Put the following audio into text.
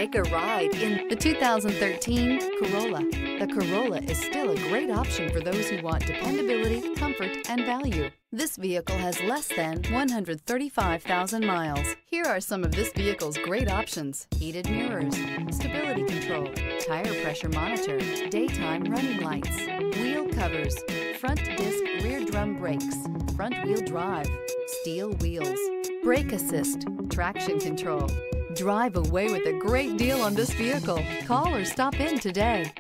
Take a ride in the 2013 Corolla. The Corolla is still a great option for those who want dependability, comfort, and value. This vehicle has less than 135,000 miles. Here are some of this vehicle's great options: heated mirrors, stability control, tire pressure monitor, daytime running lights, wheel covers, front disc rear drum brakes, front wheel drive, steel wheels, brake assist, traction control. Drive away with a great deal on this vehicle. Call or stop in today.